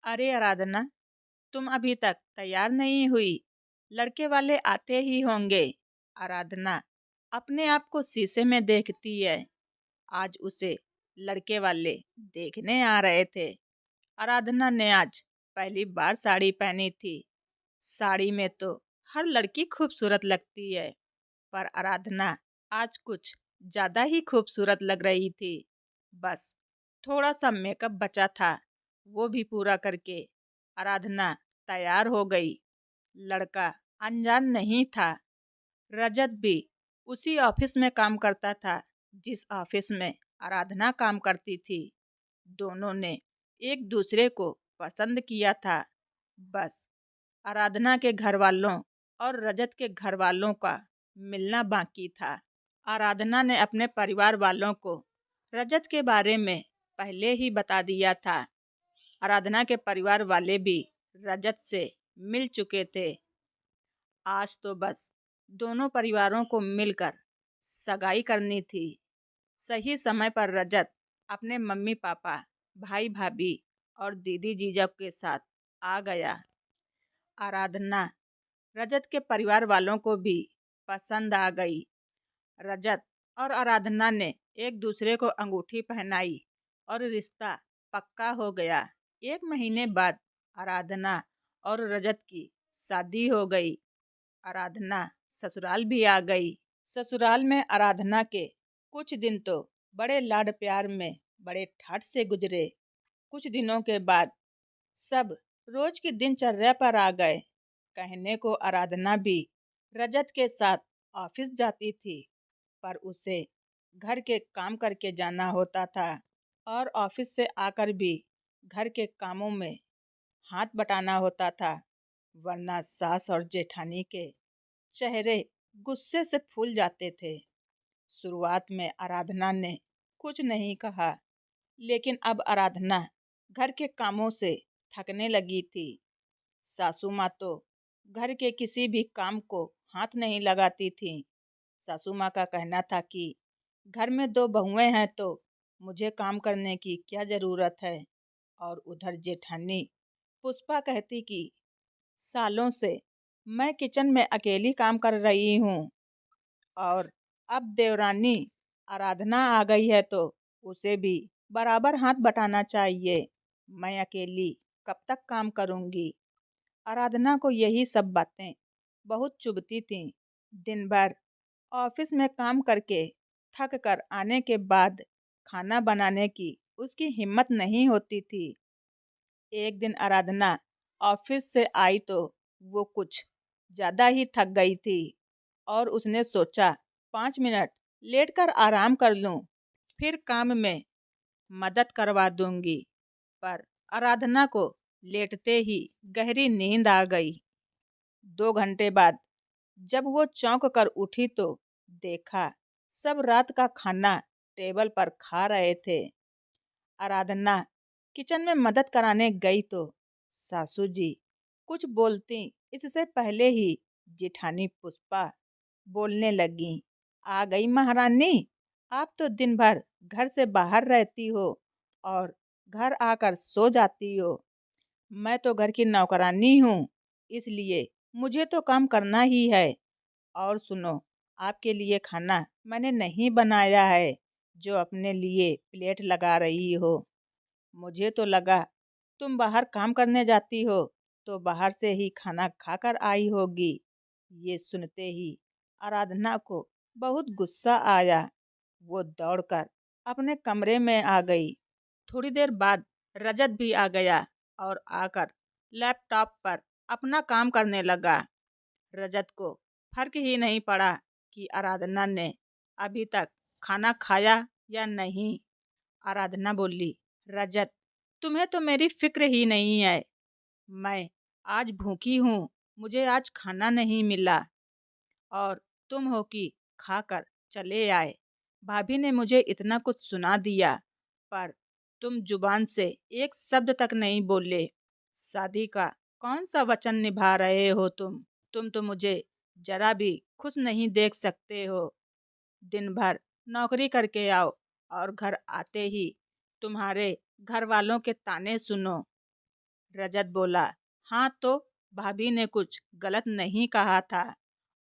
अरे आराधना, तुम अभी तक तैयार नहीं हुई। लड़के वाले आते ही होंगे। आराधना अपने आप को शीशे में देखती है। आज उसे लड़के वाले देखने आ रहे थे। आराधना ने आज पहली बार साड़ी पहनी थी। साड़ी में तो हर लड़की खूबसूरत लगती है, पर आराधना आज कुछ ज्यादा ही खूबसूरत लग रही थी। बस थोड़ा सा मेकअप बचा था, वो भी पूरा करके आराधना तैयार हो गई। लड़का अनजान नहीं था। रजत भी उसी ऑफिस में काम करता था जिस ऑफिस में आराधना काम करती थी। दोनों ने एक दूसरे को पसंद किया था। बस आराधना के घर वालों और रजत के घर वालों का मिलना बाकी था। आराधना ने अपने परिवार वालों को रजत के बारे में पहले ही बता दिया था। आराधना के परिवार वाले भी रजत से मिल चुके थे। आज तो बस दोनों परिवारों को मिलकर सगाई करनी थी। सही समय पर रजत अपने मम्मी पापा, भाई भाभी और दीदी जीजा के साथ आ गया। आराधना रजत के परिवार वालों को भी पसंद आ गई। रजत और आराधना ने एक दूसरे को अंगूठी पहनाई और रिश्ता पक्का हो गया। 1 महीने बाद आराधना और रजत की शादी हो गई। आराधना ससुराल भी आ गई। ससुराल में आराधना के कुछ दिन तो बड़े लाड प्यार में बड़े ठाट से गुजरे। कुछ दिनों के बाद सब रोज की दिनचर्या पर आ गए। कहने को आराधना भी रजत के साथ ऑफिस जाती थी, पर उसे घर के काम करके जाना होता था और ऑफिस से आकर भी घर के कामों में हाथ बटाना होता था, वरना सास और जेठानी के चेहरे गुस्से से फूल जाते थे। शुरुआत में आराधना ने कुछ नहीं कहा, लेकिन अब आराधना घर के कामों से थकने लगी थी। सासू माँ तो घर के किसी भी काम को हाथ नहीं लगाती थी। सासू माँ का कहना था कि घर में 2 बहुएं हैं तो मुझे काम करने की क्या जरूरत है। और उधर जेठानी पुष्पा कहती कि सालों से मैं किचन में अकेली काम कर रही हूँ और अब देवरानी आराधना आ गई है तो उसे भी बराबर हाथ बटाना चाहिए। मैं अकेली कब तक काम करूँगी। आराधना को यही सब बातें बहुत चुभती थीं। दिन भर ऑफिस में काम करके थक कर आने के बाद खाना बनाने की उसकी हिम्मत नहीं होती थी। एक दिन आराधना ऑफिस से आई तो वो कुछ ज्यादा ही थक गई थी और उसने सोचा 5 मिनट लेटकर आराम कर लूं, फिर काम में मदद करवा दूंगी। पर आराधना को लेटते ही गहरी नींद आ गई। 2 घंटे बाद जब वो चौंक कर उठी तो देखा सब रात का खाना टेबल पर खा रहे थे। आराधना किचन में मदद कराने गई तो सासू जी कुछ बोलती इससे पहले ही जेठानी पुष्पा बोलने लगी। आ गई महारानी, आप तो दिन भर घर से बाहर रहती हो और घर आकर सो जाती हो। मैं तो घर की नौकरानी हूँ, इसलिए मुझे तो काम करना ही है। और सुनो, आपके लिए खाना मैंने नहीं बनाया है जो अपने लिए प्लेट लगा रही हो। मुझे तो लगा तुम बाहर काम करने जाती हो तो बाहर से ही खाना खाकर आई होगी। ये सुनते ही आराधना को बहुत गुस्सा आया। वो दौड़कर अपने कमरे में आ गई। थोड़ी देर बाद रजत भी आ गया और आकर लैपटॉप पर अपना काम करने लगा। रजत को फर्क ही नहीं पड़ा कि आराधना ने अभी तक खाना खाया या नहीं। आराधना बोली, रजत, तुम्हें तो मेरी फिक्र ही नहीं है। मैं आज भूखी हूँ, मुझे आज खाना नहीं मिला और तुम हो कि खाकर चले आए। भाभी ने मुझे इतना कुछ सुना दिया, पर तुम जुबान से एक शब्द तक नहीं बोले। शादी का कौन सा वचन निभा रहे हो तुम? तुम तो मुझे जरा भी खुश नहीं देख सकते हो। दिन भर नौकरी करके आओ और घर आते ही तुम्हारे घर वालों के ताने सुनो। रजत बोला, हाँ तो भाभी ने कुछ गलत नहीं कहा था।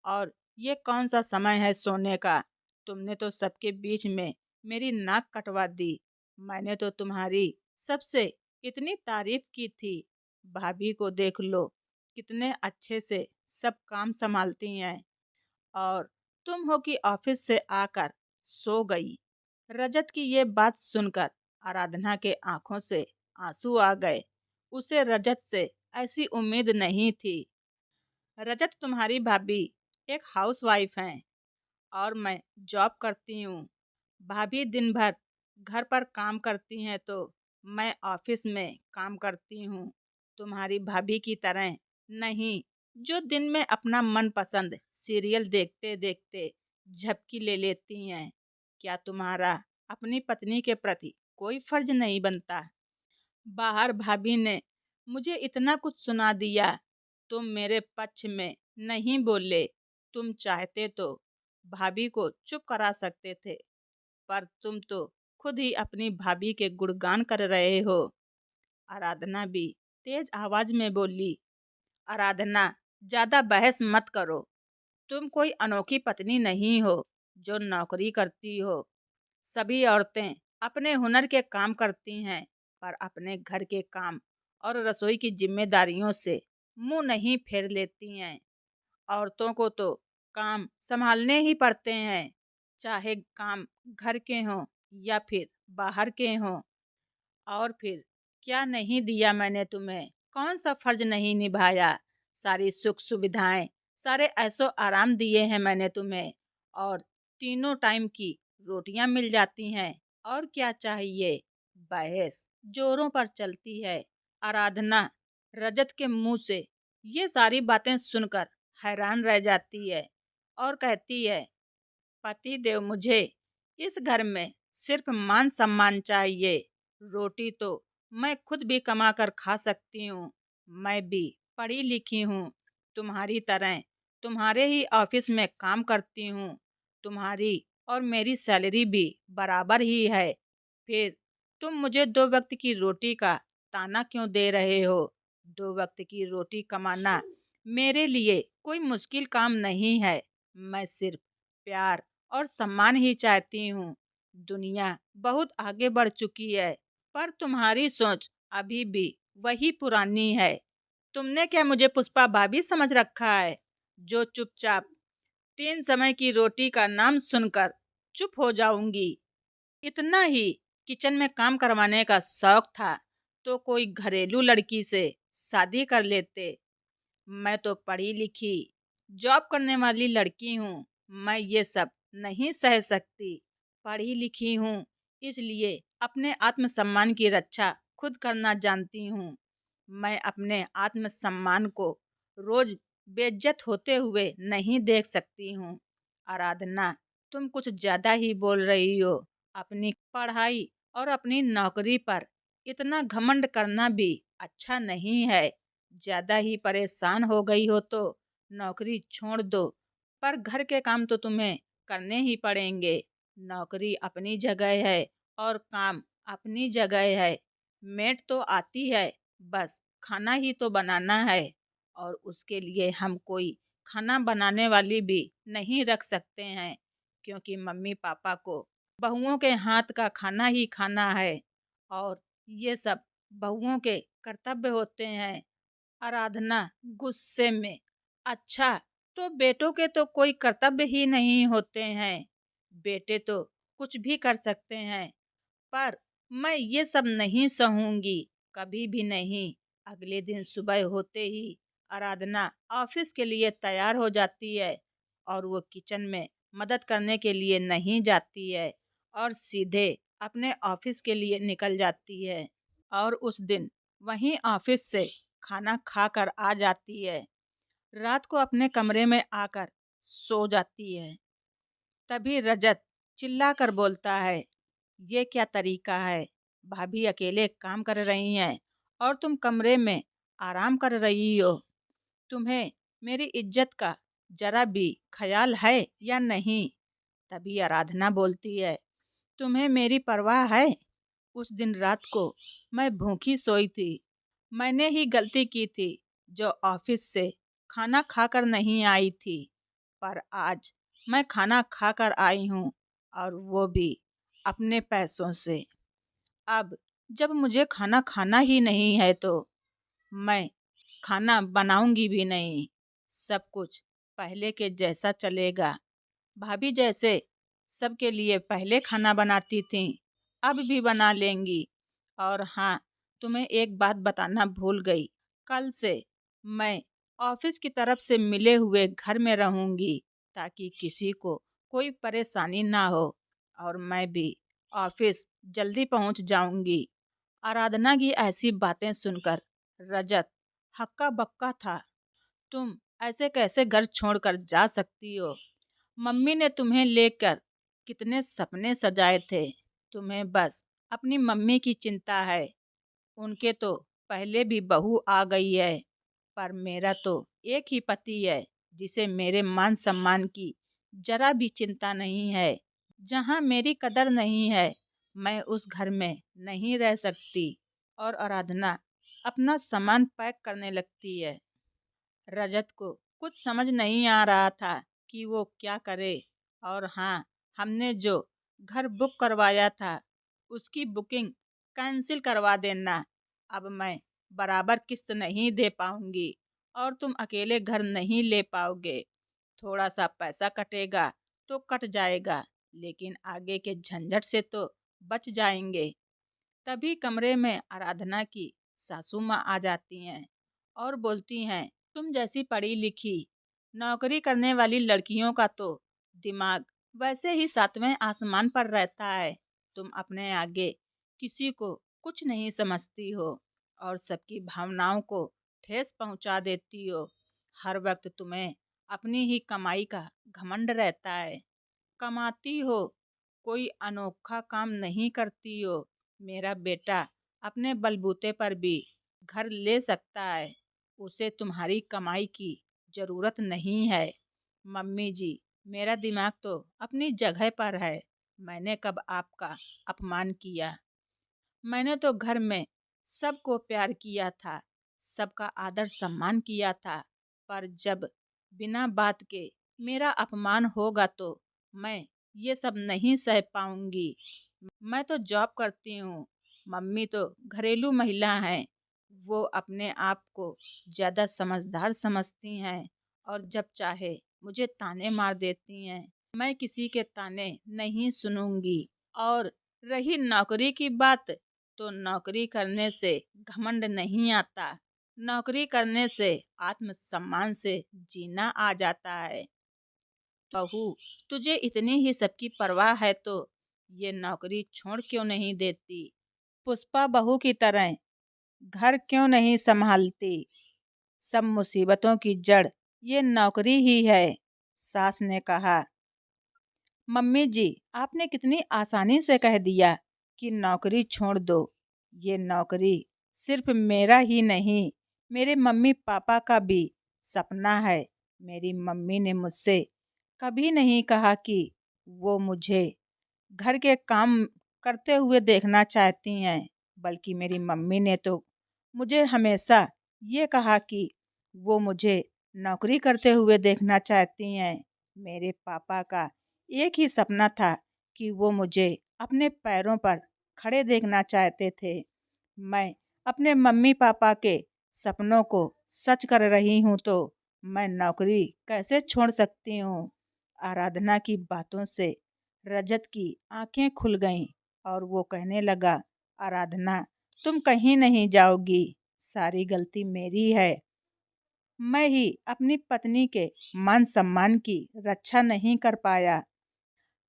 और ये कौन सा समय है सोने का? तुमने तो सबके बीच में मेरी नाक कटवा दी। मैंने तो तुम्हारी सबसे इतनी तारीफ की थी। भाभी को देख लो, कितने अच्छे से सब काम संभालती हैं। और तुम हो कि ऑफिस से आकर सो गई। रजत की ये बात सुनकर आराधना के आंखों से आंसू आ गए। उसे रजत से ऐसी उम्मीद नहीं थी। रजत, तुम्हारी भाभी एक हाउसवाइफ हैं और मैं जॉब करती हूँ। भाभी दिन भर घर पर काम करती हैं तो मैं ऑफिस में काम करती हूँ। तुम्हारी भाभी की तरह नहीं, जो दिन में अपना मनपसंद सीरियल देखते देखते झपकी ले लेती हैं। क्या तुम्हारा अपनी पत्नी के प्रति कोई फर्ज नहीं बनता? बाहर भाभी ने मुझे इतना कुछ सुना दिया। तुम मेरे पक्ष में नहीं बोले। तुम चाहते तो भाभी को चुप करा सकते थे, पर तुम तो खुद ही अपनी भाभी के गुणगान कर रहे हो। आराधना भी तेज आवाज में बोली, आराधना, ज्यादा बहस मत करो। तुम कोई अनोखी पत्नी नहीं हो जो नौकरी करती हो। सभी औरतें अपने हुनर के काम करती हैं, पर अपने घर के काम और रसोई की जिम्मेदारियों से मुंह नहीं फेर लेती हैं। औरतों को तो काम संभालने ही पड़ते हैं, चाहे काम घर के हों या फिर बाहर के हों। और फिर क्या नहीं दिया मैंने तुम्हें? कौन सा फर्ज नहीं निभाया? सारी सुख सुविधाएं, सारे ऐसो आराम दिए हैं मैंने तुम्हें। और तीनों टाइम की रोटियां मिल जाती हैं। और क्या चाहिए? बहस जोरों पर चलती है। आराधना रजत के मुंह से ये सारी बातें सुनकर हैरान रह जाती है और कहती है, पति देव, मुझे इस घर में सिर्फ मान सम्मान चाहिए। रोटी तो मैं खुद भी कमा कर खा सकती हूँ। मैं भी पढ़ी लिखी हूँ, तुम्हारी तरह तुम्हारे ही ऑफिस में काम करती हूँ। तुम्हारी और मेरी सैलरी भी बराबर ही है। फिर तुम मुझे 2 वक्त की रोटी का ताना क्यों दे रहे हो? 2 वक्त की रोटी कमाना मेरे लिए कोई मुश्किल काम नहीं है। मैं सिर्फ प्यार और सम्मान ही चाहती हूँ। दुनिया बहुत आगे बढ़ चुकी है, पर तुम्हारी सोच अभी भी वही पुरानी है। तुमने क्या मुझे पुष्पा भाभी समझ रखा है, जो चुपचाप 3 समय की रोटी का नाम सुनकर चुप हो जाऊंगी? इतना ही किचन में काम करवाने का शौक था तो कोई घरेलू लड़की से शादी कर लेते। मैं तो पढ़ी लिखी जॉब करने वाली लड़की हूँ। मैं ये सब नहीं सह सकती। पढ़ी लिखी हूँ, इसलिए अपने आत्मसम्मान की रक्षा खुद करना जानती हूँ। मैं अपने आत्मसम्मान को रोज बेइज्जत होते हुए नहीं देख सकती हूँ। आराधना, तुम कुछ ज्यादा ही बोल रही हो। अपनी पढ़ाई और अपनी नौकरी पर इतना घमंड करना भी अच्छा नहीं है। ज्यादा ही परेशान हो गई हो तो नौकरी छोड़ दो, पर घर के काम तो तुम्हें करने ही पड़ेंगे। नौकरी अपनी जगह है और काम अपनी जगह है। मेड तो आती है, बस खाना ही तो बनाना है। और उसके लिए हम कोई खाना बनाने वाली भी नहीं रख सकते हैं, क्योंकि मम्मी पापा को बहुओं के हाथ का खाना ही खाना है। और ये सब बहुओं के कर्तव्य होते हैं। आराधना गुस्से में, अच्छा, तो बेटों के तो कोई कर्तव्य ही नहीं होते हैं। बेटे तो कुछ भी कर सकते हैं, पर मैं ये सब नहीं सहूंगी, कभी भी नहीं। अगले दिन सुबह होते ही आराधना ऑफिस के लिए तैयार हो जाती है और वो किचन में मदद करने के लिए नहीं जाती है और सीधे अपने ऑफिस के लिए निकल जाती है। और उस दिन वहीं ऑफिस से खाना खाकर आ जाती है। रात को अपने कमरे में आकर सो जाती है। तभी रजत चिल्लाकर बोलता है, ये क्या तरीका है? भाभी अकेले काम कर रही हैं और तुम कमरे में आराम कर रही हो। तुम्हें मेरी इज्जत का जरा भी ख्याल है या नहीं? तभी आराधना बोलती है, तुम्हें मेरी परवाह है? उस दिन रात को मैं भूखी सोई थी मैंने ही गलती की थी जो ऑफिस से खाना खाकर नहीं आई थी, पर आज मैं खाना खाकर आई हूँ, और वो भी अपने पैसों से। अब जब मुझे खाना खाना ही नहीं है तो मैं खाना बनाऊंगी भी नहीं। सब कुछ पहले के जैसा चलेगा। भाभी जैसे सबके लिए पहले खाना बनाती थी, अब भी बना लेंगी। और हाँ, तुम्हें एक बात बताना भूल गई। कल से मैं ऑफिस की तरफ से मिले हुए घर में रहूंगी, ताकि किसी को कोई परेशानी ना हो, और मैं भी ऑफिस जल्दी पहुंच जाऊंगी। आराधना की ऐसी बातें सुनकर रजत हक्का बक्का था। तुम ऐसे कैसे घर छोड़कर जा सकती हो? मम्मी ने तुम्हें लेकर कितने सपने सजाए थे। तुम्हें बस अपनी मम्मी की चिंता है। उनके तो पहले भी बहू आ गई है, पर मेरा तो एक ही पति है, जिसे मेरे मान सम्मान की जरा भी चिंता नहीं है। जहाँ मेरी कदर नहीं है, मैं उस घर में नहीं रह सकती। और आराधना अपना सामान पैक करने लगती है। रजत को कुछ समझ नहीं आ रहा था कि वो क्या करे। और हाँ, हमने जो घर बुक करवाया था उसकी बुकिंग कैंसिल करवा देना। अब मैं बराबर किस्त नहीं दे पाऊंगी, और तुम अकेले घर नहीं ले पाओगे। थोड़ा सा पैसा कटेगा तो कट जाएगा, लेकिन आगे के झंझट से तो बच जाएंगे। तभी कमरे में आराधना की सासू माँ आ जाती हैं और बोलती हैं, तुम जैसी पढ़ी लिखी नौकरी करने वाली लड़कियों का तो दिमाग वैसे ही सातवें आसमान पर रहता है। तुम अपने आगे किसी को कुछ नहीं समझती हो, और सबकी भावनाओं को ठेस पहुंचा देती हो। हर वक्त तुम्हें अपनी ही कमाई का घमंड रहता है। कमाती हो, कोई अनोखा काम नहीं करती हो। मेरा बेटा अपने बलबूते पर भी घर ले सकता है। उसे तुम्हारी कमाई की जरूरत नहीं है। मम्मी जी, मेरा दिमाग तो अपनी जगह पर है। मैंने कब आपका अपमान किया? मैंने तो घर में सबको प्यार किया था, सबका आदर सम्मान किया था। पर जब बिना बात के मेरा अपमान होगा तो मैं ये सब नहीं सह पाऊंगी। मैं तो जॉब करती हूँ, मम्मी तो घरेलू महिला हैं। वो अपने आप को ज़्यादा समझदार समझती हैं, और जब चाहे मुझे ताने मार देती हैं। मैं किसी के ताने नहीं सुनूंगी। और रही नौकरी की बात, तो नौकरी करने से घमंड नहीं आता। नौकरी करने से आत्मसम्मान से जीना आ जाता है। बहू, तुझे इतनी ही सबकी परवाह है तो ये नौकरी छोड़ क्यों नहीं देती? पुष्पा बहू की तरह घर क्यों नहीं संभालती? सब मुसीबतों की जड़ ये नौकरी ही है। सास ने कहा, मम्मी जी, आपने कितनी आसानी से कह दिया कि नौकरी छोड़ दो। ये नौकरी सिर्फ मेरा ही नहीं, मेरे मम्मी पापा का भी सपना है। मेरी मम्मी ने मुझसे कभी नहीं कहा कि वो मुझे घर के काम करते हुए देखना चाहती हैं, बल्कि मेरी मम्मी ने तो मुझे हमेशा ये कहा कि वो मुझे नौकरी करते हुए देखना चाहती हैं। मेरे पापा का एक ही सपना था कि वो मुझे अपने पैरों पर खड़े देखना चाहते थे। मैं अपने मम्मी पापा के सपनों को सच कर रही हूँ, तो मैं नौकरी कैसे छोड़ सकती हूँ? आराधना की बातों से रजत की आंखें खुल गईं, और वो कहने लगा, आराधना, तुम कहीं नहीं जाओगी। सारी गलती मेरी है। मैं ही अपनी पत्नी के मान सम्मान की रक्षा नहीं कर पाया।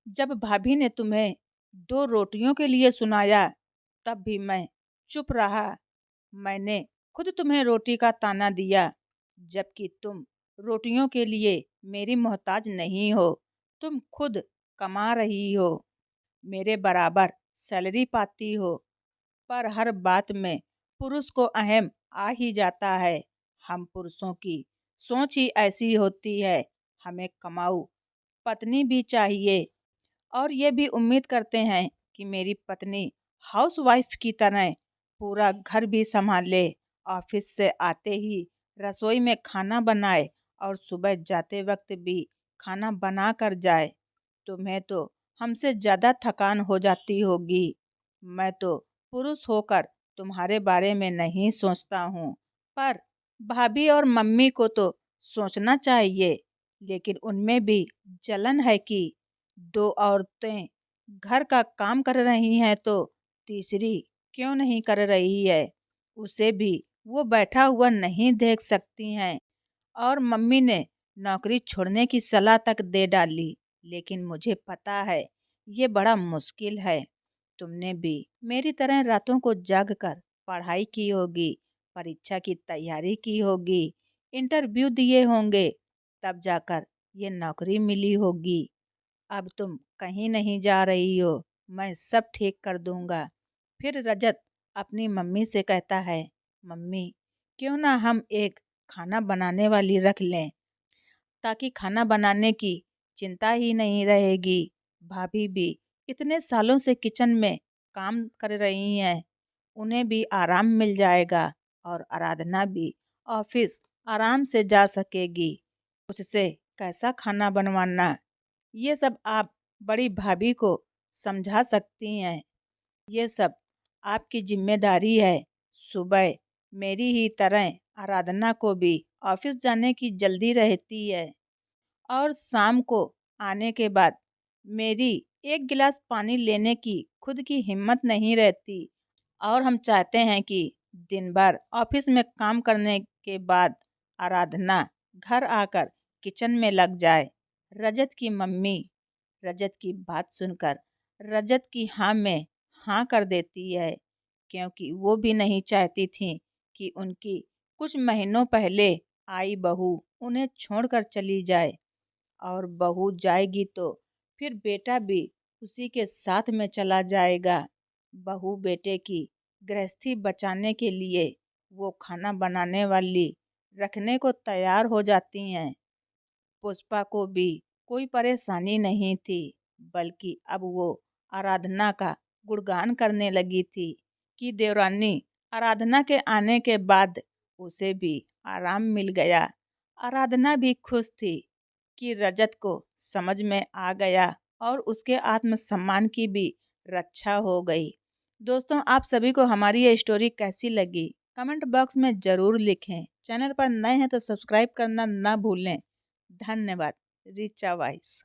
जब भाभी ने तुम्हें 2 रोटियों के लिए सुनाया, तब भी मैं चुप रहा। मैंने खुद तुम्हें रोटी का ताना दिया, जबकि तुम रोटियों के लिए मेरी मोहताज नहीं हो। तुम खुद कमा रही हो, मेरे बराबर सैलरी पाती हो, पर हर बात में पुरुष को अहम आ ही जाता है। हम पुरुषों की सोच ही ऐसी होती है। हमें कमाऊ पत्नी भी चाहिए, और ये भी उम्मीद करते हैं कि मेरी पत्नी हाउसवाइफ की तरह पूरा घर भी संभाल ले ऑफिस से आते ही रसोई में खाना बनाए और सुबह जाते वक्त भी खाना बना कर जाए। तुम्हें तो हमसे ज़्यादा थकान हो जाती होगी। मैं तो पुरुष होकर तुम्हारे बारे में नहीं सोचता हूँ, पर भाभी और मम्मी को तो सोचना चाहिए। लेकिन उनमें भी जलन है कि दो औरतें घर का काम कर रही हैं तो तीसरी क्यों नहीं कर रही है। उसे भी वो बैठा हुआ नहीं देख सकती हैं। और मम्मी ने नौकरी छोड़ने की सलाह तक दे डाली। लेकिन मुझे पता है ये बड़ा मुश्किल है। तुमने भी मेरी तरह रातों को जाग कर पढ़ाई की होगी, परीक्षा की तैयारी की होगी, इंटरव्यू दिए होंगे, तब जाकर ये नौकरी मिली होगी। अब तुम कहीं नहीं जा रही हो, मैं सब ठीक कर दूंगा। फिर रजत अपनी मम्मी से कहता है, मम्मी क्यों ना हम एक खाना बनाने वाली रख लें, ताकि खाना बनाने की चिंता ही नहीं रहेगी। भाभी भी इतने सालों से किचन में काम कर रही हैं, उन्हें भी आराम मिल जाएगा और आराधना भी ऑफिस आराम से जा सकेगी। उससे कैसा खाना बनवाना, ये सब आप बड़ी भाभी को समझा सकती हैं। ये सब आपकी जिम्मेदारी है। सुबह मेरी ही तरह आराधना को भी ऑफिस जाने की जल्दी रहती है और शाम को आने के बाद मेरी एक गिलास पानी लेने की खुद की हिम्मत नहीं रहती। और हम चाहते हैं कि दिन भर ऑफिस में काम करने के बाद आराधना घर आकर किचन में लग जाए। रजत की मम्मी रजत की बात सुनकर रजत की हाँ में हाँ कर देती है, क्योंकि वो भी नहीं चाहती थी कि उनकी कुछ महीनों पहले आई बहू उन्हें छोड़कर चली जाए। और बहू जाएगी तो फिर बेटा भी उसी के साथ में चला जाएगा। बहू बेटे की गृहस्थी बचाने के लिए वो खाना बनाने वाली रखने को तैयार हो जाती हैं। पुष्पा को भी कोई परेशानी नहीं थी, बल्कि अब वो आराधना का गुणगान करने लगी थी कि देवरानी आराधना के आने के बाद उसे भी आराम मिल गया। आराधना भी खुश थी कि रजत को समझ में आ गया और उसके आत्मसम्मान की भी रक्षा हो गई। दोस्तों, आप सभी को हमारी ये स्टोरी कैसी लगी कमेंट बॉक्स में ज़रूर लिखें। चैनल पर नए हैं तो सब्सक्राइब करना ना भूलें। धन्यवाद। रिचा वॉइस।